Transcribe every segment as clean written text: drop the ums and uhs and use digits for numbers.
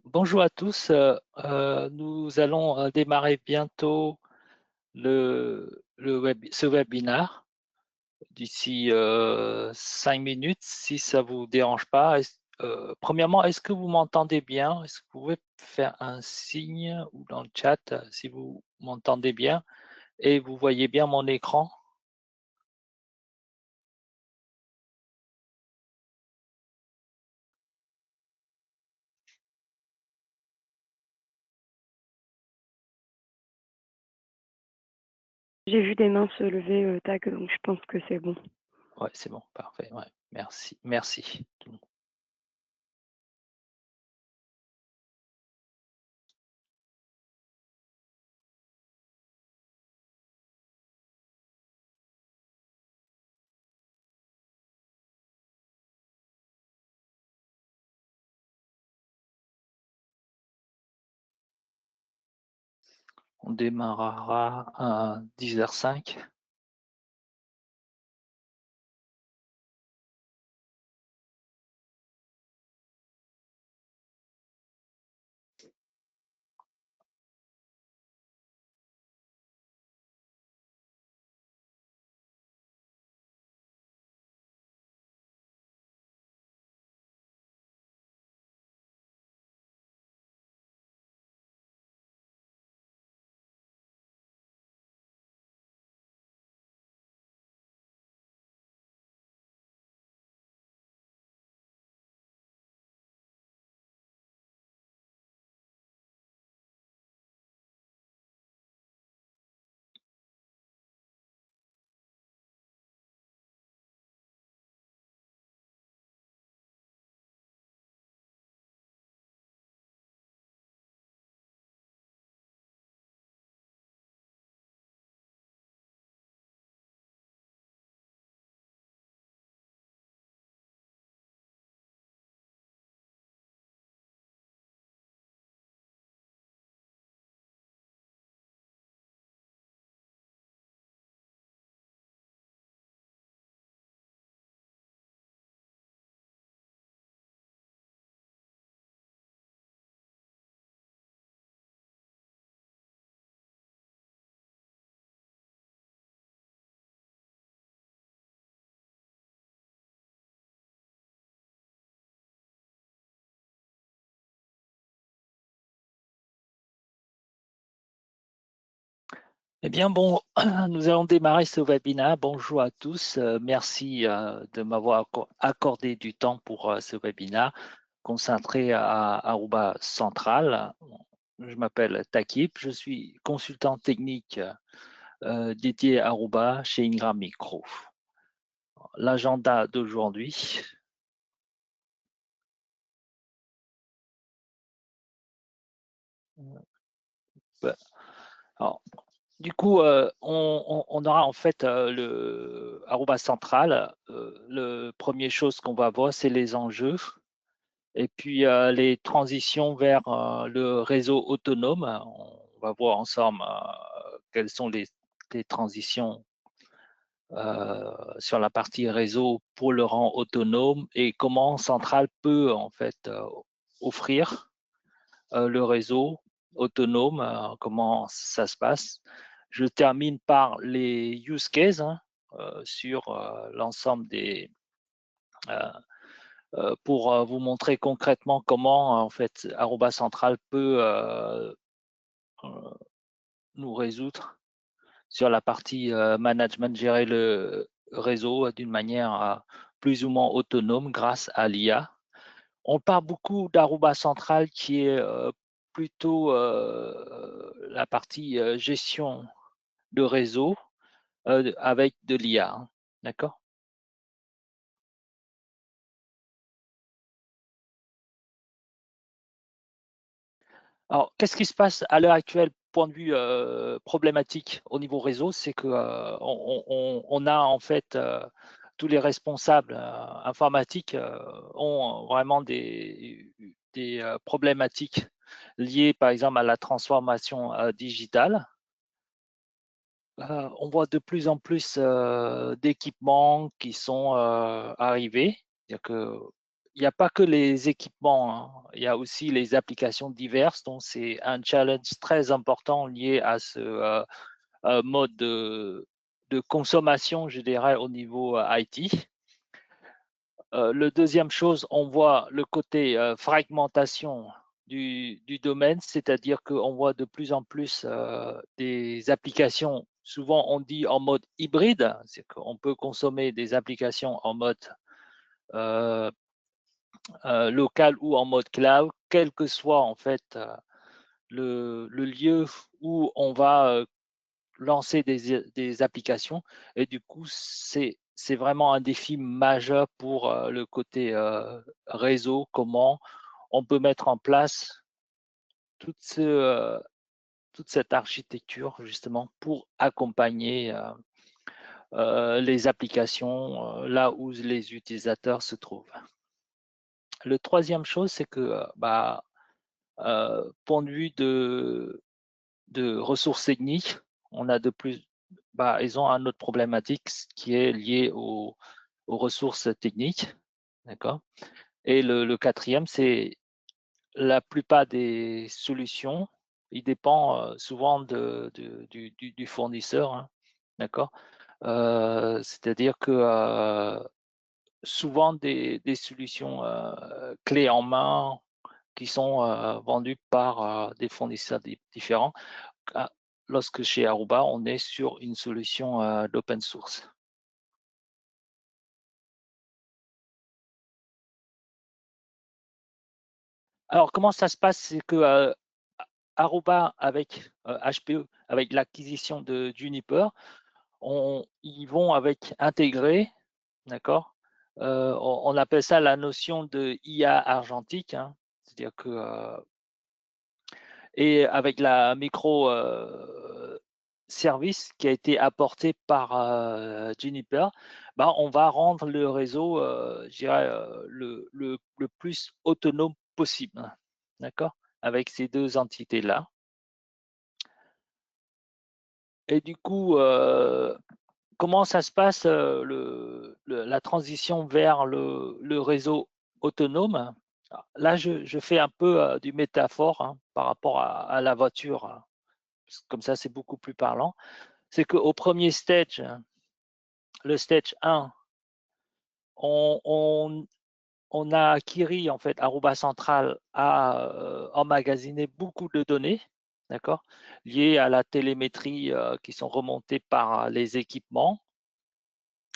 Bonjour à tous. Nous allons démarrer bientôt ce webinaire d'ici 5 minutes, si ça ne vous dérange pas. Premièrement, est-ce que vous m'entendez bien? Est-ce que vous pouvez faire un signe ou dans le chat si vous m'entendez bien et vous voyez bien mon écran? J'ai vu des mains se lever, Tag, donc je pense que c'est bon. Oui, c'est bon, parfait. Ouais, merci, merci. On démarrera à 10h05. Eh bien, bon, nous allons démarrer ce webinaire. Bonjour à tous. Merci de m'avoir accordé du temps pour ce webinaire consacré à Aruba Central. Je m'appelle Takip, je suis consultant technique dédié à Aruba chez Ingram Micro. L'agenda d'aujourd'hui. Alors, du coup, on aura en fait le Aruba Central. La première chose qu'on va voir, c'est les enjeux et puis les transitions vers le réseau autonome. On va voir ensemble quelles sont les transitions sur la partie réseau pour le rang autonome et comment Central peut en fait offrir le réseau autonome, comment ça se passe. Je termine par les use cases sur l'ensemble des pour vous montrer concrètement comment en fait Aruba Central peut nous résoudre sur la partie management, gérer le réseau d'une manière plus ou moins autonome grâce à l'IA. On parle beaucoup d'Aruba Central qui est plutôt la partie gestion de réseau avec de l'IA. D'accord? Alors, qu'est-ce qui se passe à l'heure actuelle, point de vue problématique au niveau réseau, c'est que on a en fait tous les responsables informatiques ont vraiment des problématiques liées, par exemple, à la transformation digitale. On voit de plus en plus d'équipements qui sont arrivés. C'est-à-dire que il n'y a pas que les équipements, hein, il y a aussi les applications diverses. Donc, c'est un challenge très important lié à ce mode de consommation, je dirais, au niveau IT. Le deuxième chose, on voit le côté fragmentation du domaine, c'est-à-dire qu'on voit de plus en plus des applications, souvent on dit en mode hybride, c'est qu'on peut consommer des applications en mode euh, local ou en mode cloud, quel que soit en fait le lieu où on va lancer des applications. Et du coup, c'est vraiment un défi majeur pour le côté réseau, comment on peut mettre en place toute, toute cette architecture justement pour accompagner les applications là où les utilisateurs se trouvent. Le troisième chose, c'est que point de vue de ressources techniques, on a de plus, ils ont un autre problématique qui est liée aux ressources techniques, d'accord. Et le quatrième, c'est la plupart des solutions, il dépend souvent du fournisseur, hein, d'accord. C'est-à-dire que souvent des solutions clés en main qui sont vendues par des fournisseurs différents. Lorsque chez Aruba, on est sur une solution d'open source. Alors, comment ça se passe? C'est que Aruba, avec HPE, avec l'acquisition de Juniper, ils vont avec intégrer, d'accord. On appelle ça la notion de IA argentique, hein. C'est-à-dire que et avec la micro service qui a été apporté par Juniper, on va rendre le réseau, je dirais, le plus autonome possible, hein. D'accord? Avec ces deux entités-là. Et du coup, comment ça se passe la transition vers le réseau autonome? Là, je fais un peu du métaphore, hein, par rapport à la voiture, hein. Comme ça, c'est beaucoup plus parlant. C'est qu'au premier stage, le stage 1, on a acquis, en fait, Aruba Central a emmagasiné beaucoup de données, d'accord, liées à la télémétrie qui sont remontées par les équipements.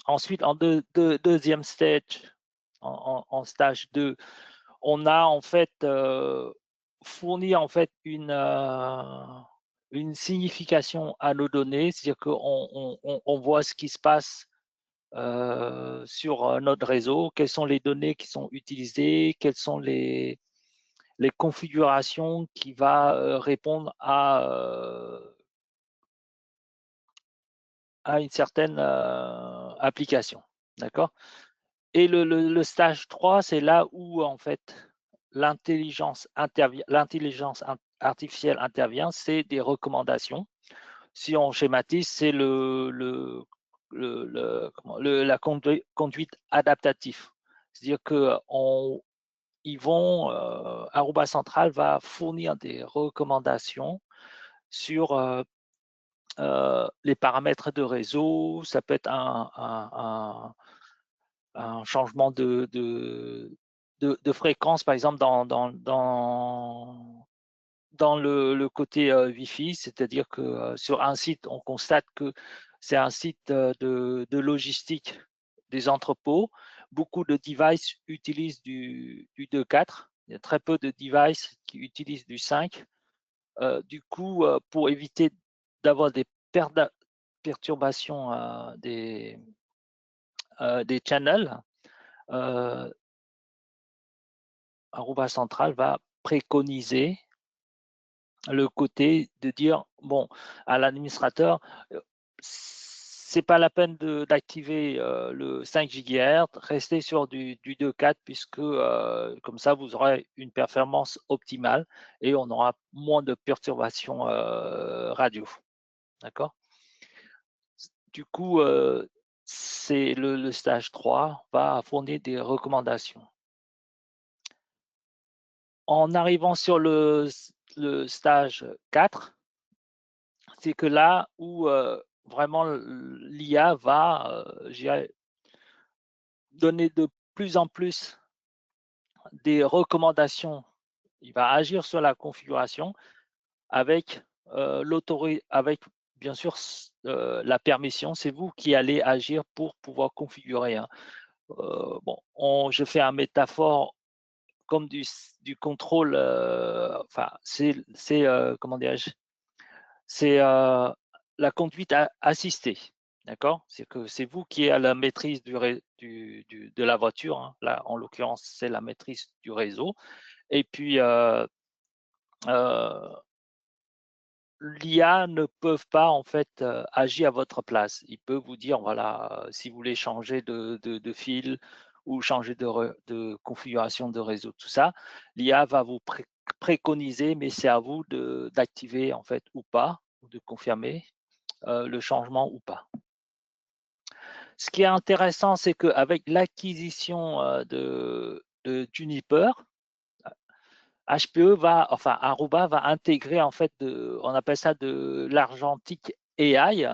Ensuite, en deuxième stage, en stage 2, on a en fait fourni en fait une signification à nos données, c'est-à-dire qu'on voit ce qui se passe sur notre réseau, quelles sont les données qui sont utilisées, quelles sont les configurations qui va répondre à une certaine application. D'accord. Et le stage 3, c'est là où en fait l'intelligence artificielle intervient, c'est des recommandations. Si on schématise, c'est la conduite adaptative. C'est-à-dire que Aruba Central va fournir des recommandations sur les paramètres de réseau. Ça peut être un changement de fréquence, par exemple, dans le côté Wi-Fi, c'est-à-dire que sur un site, on constate que c'est un site de logistique des entrepôts. Beaucoup de devices utilisent du 2.4. Il y a très peu de devices qui utilisent du 5. Du coup, pour éviter d'avoir des perturbations des channels, Aruba Central va préconiser le côté de dire bon à l'administrateur, c'est pas la peine d'activer le 5 GHz, restez sur du 2.4 puisque comme ça vous aurez une performance optimale et on aura moins de perturbations radio. D'accord. Du coup, c'est le stage 3 va fournir des recommandations. en arrivant sur le stage 4, c'est que là où vraiment l'IA va donner de plus en plus des recommandations. Il va agir sur la configuration avec avec bien sûr la permission. C'est vous qui allez agir pour pouvoir configurer, hein. Bon, je fais un métaphore comme du contrôle, enfin, comment dirais-je? C'est la conduite assistée, d'accord? C'est que c'est vous qui avez la maîtrise de la voiture, hein. Là, en l'occurrence, c'est la maîtrise du réseau. Et puis, l'IA ne peuvent pas en fait agir à votre place. Il peut vous dire, voilà, si vous voulez changer de fil ou changer de configuration de réseau, tout ça, l'IA va vous préconiser, mais c'est à vous d'activer en fait ou pas, ou de confirmer le changement ou pas. Ce qui est intéressant, c'est qu'avec l'acquisition de Juniper, HPE enfin Aruba va intégrer en fait, on appelle ça de l'argentique AI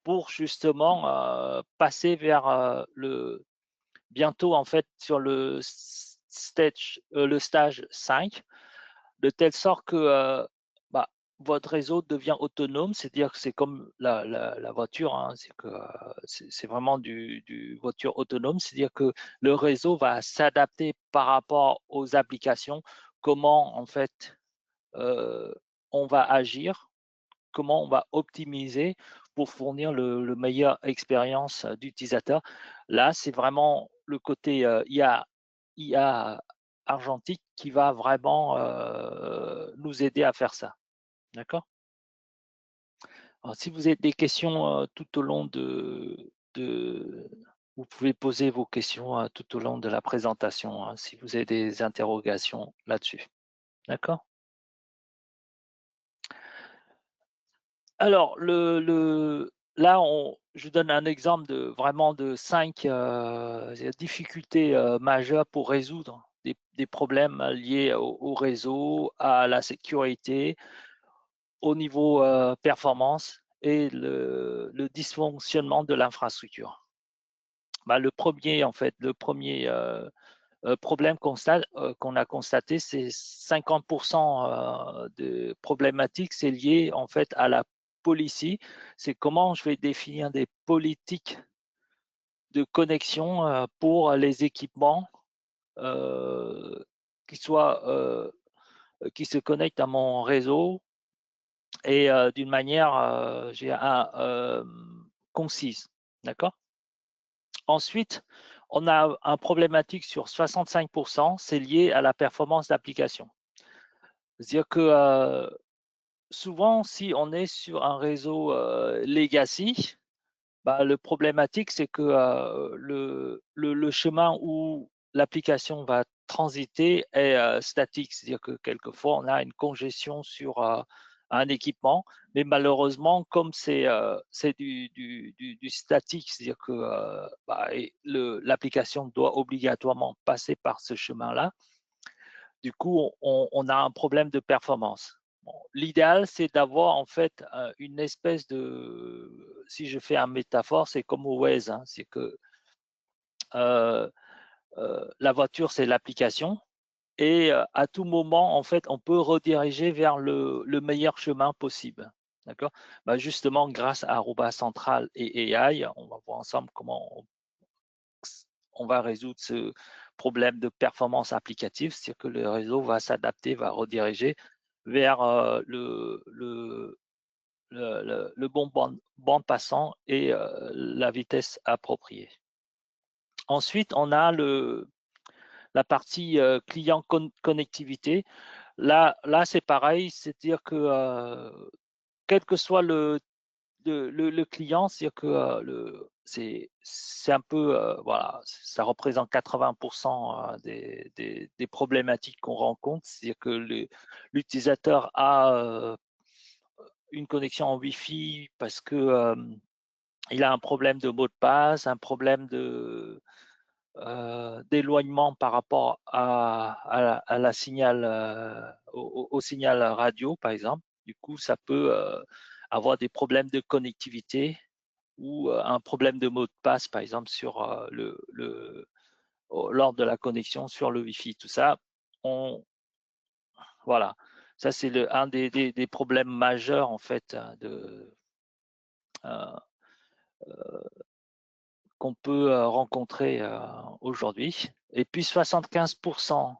pour justement passer vers bientôt en fait sur le stage 5, de telle sorte que bah, votre réseau devient autonome, c'est-à-dire que c'est comme la voiture, hein, c'est que c'est vraiment du voiture autonome, c'est-à-dire que le réseau va s'adapter par rapport aux applications, comment en fait on va agir, comment on va optimiser pour fournir le meilleure expérience d'utilisateur. Là, c'est vraiment le côté IA argentique qui va vraiment nous aider à faire ça. D'accord? Alors, si vous avez des questions tout au long vous pouvez poser vos questions tout au long de la présentation, hein, si vous avez des interrogations là-dessus. D'accord? Alors, là, je donne un exemple vraiment de 5 difficultés majeures pour résoudre des problèmes liés au réseau, à la sécurité, au niveau performance et le dysfonctionnement de l'infrastructure. Bah, le premier problème qu'on a constaté, c'est 50% de problématiques, c'est lié en fait à la policy. C'est comment je vais définir des politiques de connexion pour les équipements euh, qui soient qui se connectent à mon réseau et d'une manière concise. D'accord? Ensuite, on a un problématique sur 65%, c'est lié à la performance d'application. C'est-à-dire que souvent, si on est sur un réseau legacy, bah, le problématique, c'est que le chemin où l'application va transiter est statique. C'est-à-dire que quelquefois, on a une congestion sur un équipement, mais malheureusement, comme c'est du statique, c'est-à-dire que bah, l'application doit obligatoirement passer par ce chemin-là, du coup, on a un problème de performance. Bon, l'idéal, c'est d'avoir en fait une espèce de, si je fais un métaphore, c'est comme au Waze, hein, c'est que euh, la voiture, c'est l'application, et à tout moment, en fait, on peut rediriger vers le meilleur chemin possible. D'accord? Bah, justement, grâce à Aruba Central et AI, on va voir ensemble comment on va résoudre ce problème de performance applicative, c'est-à-dire que le réseau va s'adapter, va rediriger vers le bon bande passant et la vitesse appropriée. Ensuite, on a la partie client connectivité. Là c'est pareil, c'est-à-dire que quel que soit le client, c'est-à-dire que c'est un peu, voilà, ça représente 80% des problématiques qu'on rencontre, c'est-à-dire que l'utilisateur a une connexion en Wi-Fi parce que il a un problème de mot de passe, un problème d'éloignement par rapport à la signal, au signal radio, par exemple. Du coup, ça peut avoir des problèmes de connectivité ou un problème de mot de passe, par exemple, sur lors de la connexion sur le Wi-Fi. Tout ça, voilà. Ça, c'est un des problèmes majeurs, en fait, euh, qu'on peut rencontrer aujourd'hui. Et puis 75%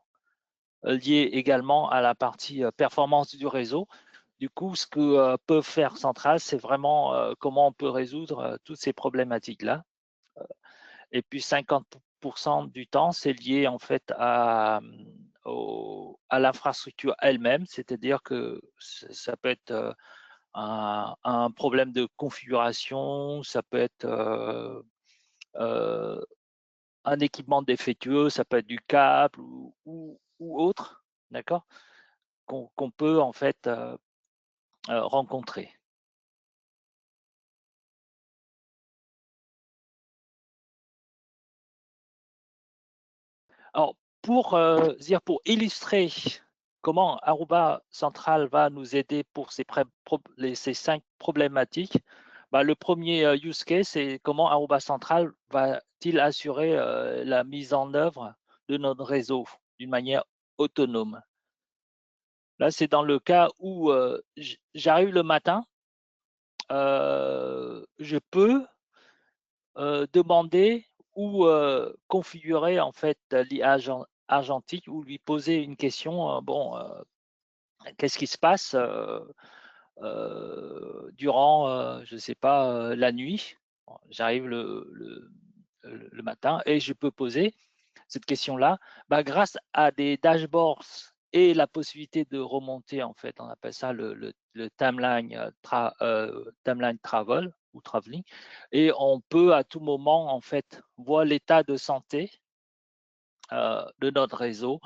lié également à la partie performance du réseau. Du coup, ce que peut faire Central, c'est vraiment comment on peut résoudre toutes ces problématiques-là. Et puis 50% du temps, c'est lié en fait à l'infrastructure elle-même, c'est-à-dire que ça peut être un problème de configuration, ça peut être un équipement défectueux, ça peut être du câble ou autre, d'accord, qu'on peut en fait rencontrer. Alors, pour illustrer comment Aruba Central va nous aider pour ces 5 problématiques, bah, le premier use case, c'est comment Aruba Central va-t-il assurer la mise en œuvre de notre réseau d'une manière autonome. Là, c'est dans le cas où j'arrive le matin, je peux demander ou configurer en fait l'IA argentique ou lui poser une question. Bon, qu'est-ce qui se passe durant, je ne sais pas, la nuit? Bon, j'arrive le matin et je peux poser cette question-là, bah, grâce à des dashboards et la possibilité de remonter, en fait, on appelle ça le timeline travel ou traveling, et on peut à tout moment, en fait, voir l'état de santé de notre réseau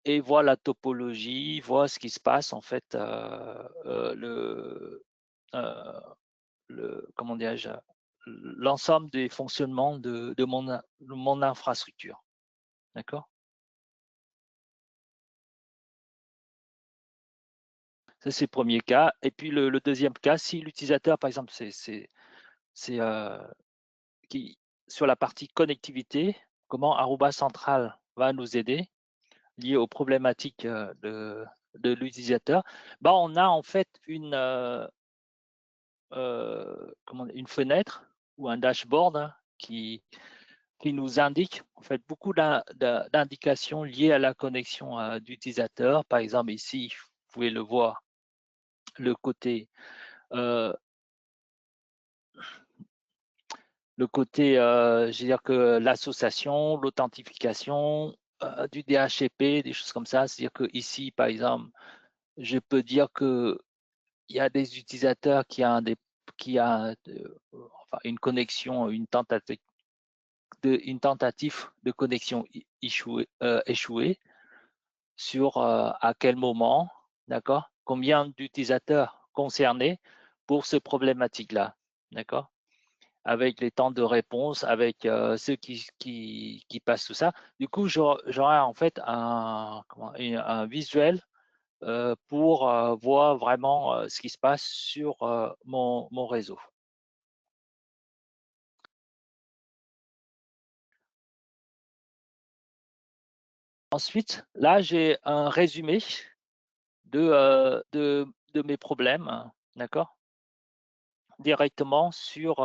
et voir la topologie, voir ce qui se passe, en fait, euh, comment dirais-je, l'ensemble des fonctionnements de mon infrastructure. D'accord? Ça, c'est le premier cas. Et puis le deuxième cas, si l'utilisateur, par exemple, c'est qui, sur la partie connectivité, comment Aruba Central va nous aider lié aux problématiques de l'utilisateur, bah, on a en fait une fenêtre ou un dashboard hein, qui nous indique en fait beaucoup d'indications liées à la connexion d'utilisateur. Par exemple, ici, vous pouvez le voir, le côté euh, je veux dire que l'association, l'authentification du DHCP, des choses comme ça. C'est-à-dire que ici, par exemple, je peux dire que il y a des utilisateurs qui a enfin, une connexion, une tentative de connexion échouée sur à quel moment, d'accord, combien d'utilisateurs concernés pour ce problématique-là, d'accord, avec les temps de réponse, avec ceux qui passent tout ça. Du coup, j'aurai en fait un visuel pour voir vraiment ce qui se passe sur mon réseau. Ensuite, là, j'ai un résumé de mes problèmes, d'accord, directement sur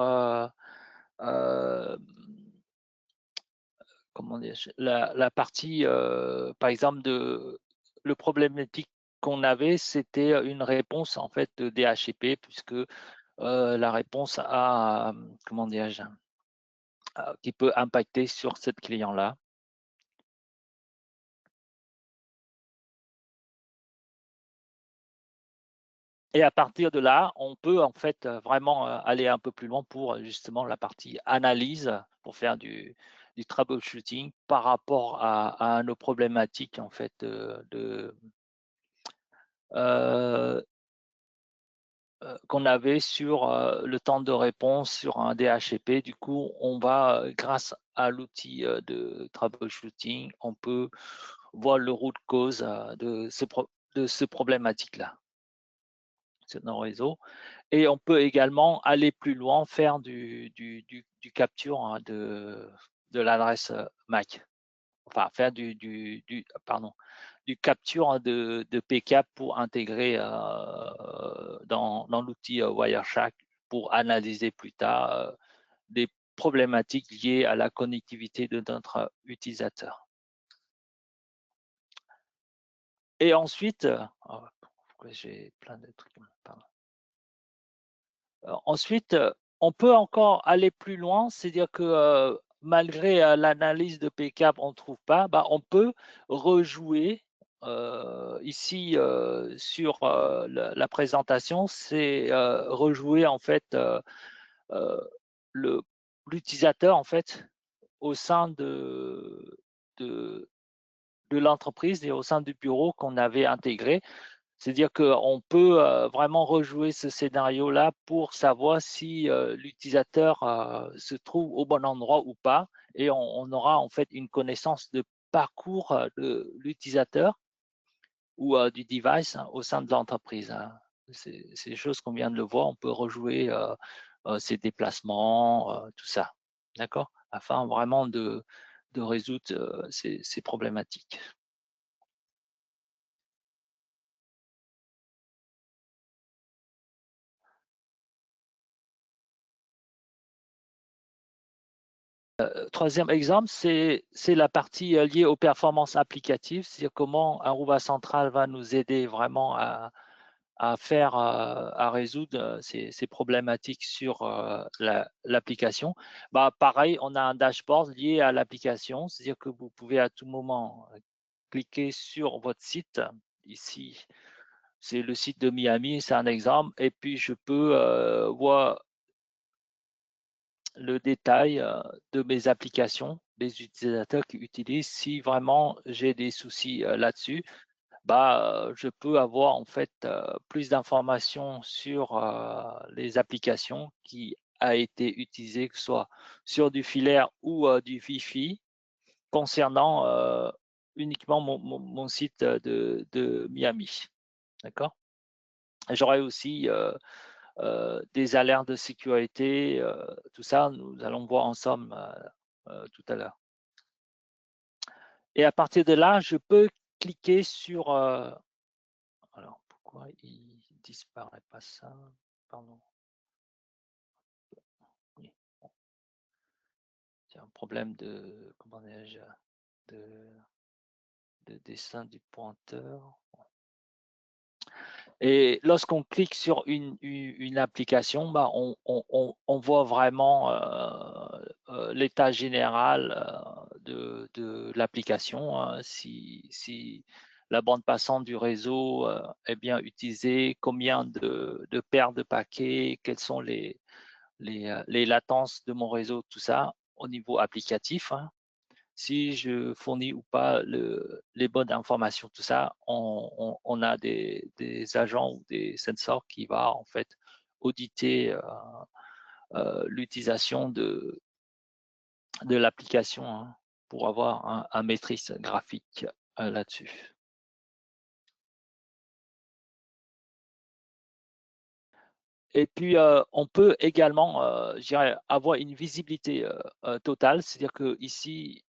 comment dire, la partie, par exemple, le problématique qu'on avait, c'était une réponse en fait de DHCP, puisque la réponse à, comment dirais-je, qui peut impacter sur cette client-là. Et à partir de là, on peut en fait vraiment aller un peu plus loin pour justement la partie analyse, pour faire du troubleshooting par rapport à nos problématiques en fait euh, qu'on avait sur le temps de réponse sur un DHCP. Du coup, on va, grâce à l'outil de troubleshooting, on peut voir le root cause de ce problématique-là sur nos réseaux. Et on peut également aller plus loin, faire du capture hein, de l'adresse MAC. Enfin, faire du capture de PCAP pour intégrer dans l'outil Wireshark pour analyser plus tard des problématiques liées à la connectivité de notre utilisateur. Et ensuite, pourquoi j'ai plein de trucs, pardon. Ensuite, on peut encore aller plus loin, c'est-à-dire que malgré l'analyse de PCAP, on ne trouve pas, bah, on peut rejouer ici sur la présentation, c'est rejouer en fait l'utilisateur en fait au sein de l'entreprise et au sein du bureau qu'on avait intégré. C'est-à-dire qu'on peut vraiment rejouer ce scénario-là pour savoir si l'utilisateur se trouve au bon endroit ou pas. Et on aura en fait une connaissance de parcours de l'utilisateur ou du device hein, au sein de l'entreprise. Hein. C'est des choses qu'on vient de le voir. On peut rejouer ses déplacements, tout ça. D'accord? Afin vraiment de résoudre ces problématiques. Troisième exemple, c'est la partie liée aux performances applicatives, c'est-à-dire comment Aruba Central va nous aider vraiment à résoudre ces problématiques sur l'application. Bah, pareil, on a un dashboard lié à l'application, c'est-à-dire que vous pouvez à tout moment cliquer sur votre site. Ici, c'est le site de Miami, c'est un exemple, et puis je peux voir le détail de mes applications, des utilisateurs qui utilisent. Si vraiment j'ai des soucis là-dessus, bah, je peux avoir en fait plus d'informations sur les applications qui a été utilisées, que ce soit sur du filaire ou du Wi-Fi, concernant uniquement mon site de Miami. D'accord? J'aurai aussi des alertes de sécurité, tout ça, nous allons voir ensemble tout à l'heure. Et à partir de là, je peux cliquer sur... alors, pourquoi il ne disparaît pas ça? Pardon. Oui. Bon. C'est un problème de... Comment dirais-je de dessin du pointeur. Et lorsqu'on clique sur une application, bah, on voit vraiment l'état général de l'application, hein, si la bande passante du réseau est bien utilisée, combien de paires de paquets, quelles sont les latences de mon réseau, tout ça au niveau applicatif. Hein. Si je fournis ou pas les bonnes informations, tout ça, on a des agents ou des sensors qui vont en fait auditer l'utilisation de l'application hein, pour avoir un maîtrise graphique là-dessus. Et puis, on peut également avoir une visibilité totale, c'est-à-dire que ici,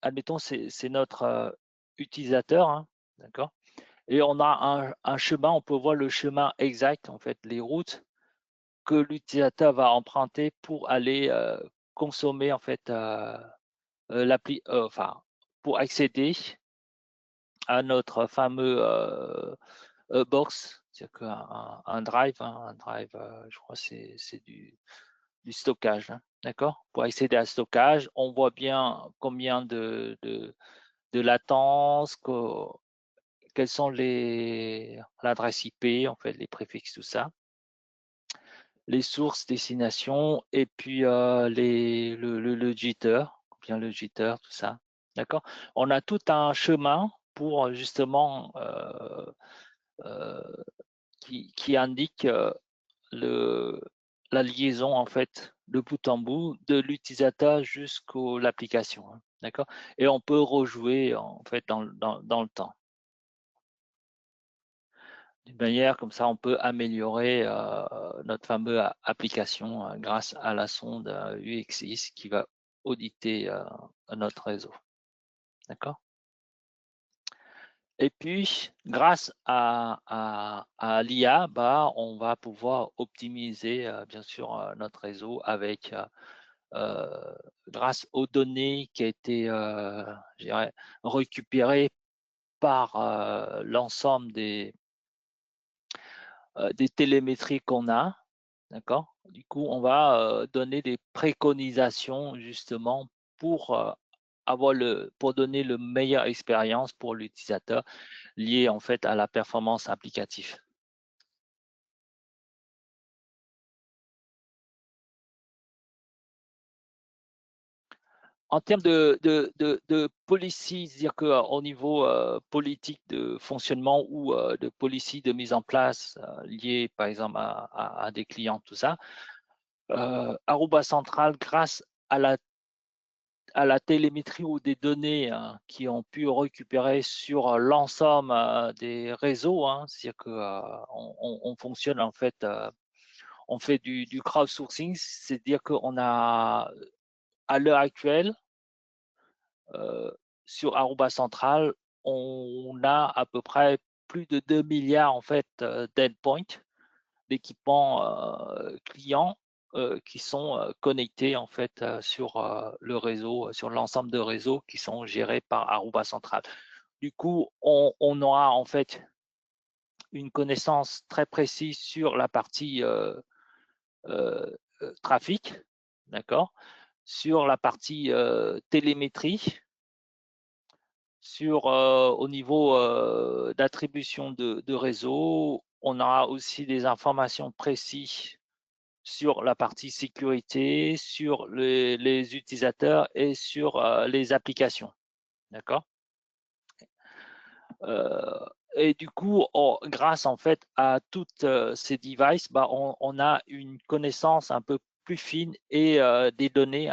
admettons, c'est notre utilisateur, hein, d'accord? Et on a un chemin, on peut voir le chemin exact, en fait, les routes que l'utilisateur va emprunter pour aller consommer, en fait, l'appli, enfin, pour accéder à notre fameux box, c'est-à-dire qu'un drive, hein, je crois que c'est du stockage, hein, d'accord? Pour accéder à stockage, on voit bien combien de latence, quelles sont l'adresse IP, en fait, les préfixes, tout ça, les sources, destinations, et puis le jitter, bien le jitter, tout ça. D'accord? On a tout un chemin pour justement qui indique la liaison en fait de bout en bout de l'utilisateur jusqu'à l'application, hein, d'accord? Et on peut rejouer en fait dans le temps. D'une manière comme ça, on peut améliorer notre fameuse application grâce à la sonde UXIS qui va auditer notre réseau, d'accord? Et puis, grâce à l'IA, bah, on va pouvoir optimiser bien sûr notre réseau avec grâce aux données qui ont été je dirais, récupérées par l'ensemble des télémétries qu'on a, d'accord? Du coup, on va donner des préconisations justement pour pour donner le meilleure expérience pour l'utilisateur lié en fait à la performance applicative. En termes de policy, c'est-à-dire qu'au niveau politique de fonctionnement ou de policy de mise en place liée par exemple à des clients, tout ça, Aruba Central, grâce à la télémétrie ou des données qui ont pu récupérer sur l'ensemble des réseaux, hein, c'est-à-dire qu'on fonctionne en fait, on fait du crowdsourcing, c'est-à-dire qu'on a à l'heure actuelle, sur Aruba Central, on a à peu près plus de 2 milliards en fait d'endpoints, d'équipements clients qui sont connectés en fait sur le réseau, sur l'ensemble de réseaux qui sont gérés par Aruba Central. Du coup, on aura en fait une connaissance très précise sur la partie trafic, d'accord, sur la partie télémétrie, sur au niveau d'attribution de réseau, on aura aussi des informations précises sur la partie sécurité, sur les utilisateurs et sur les applications. D'accord? Et du coup, grâce en fait à toutes ces devices, bah, on a une connaissance un peu plus fine et des données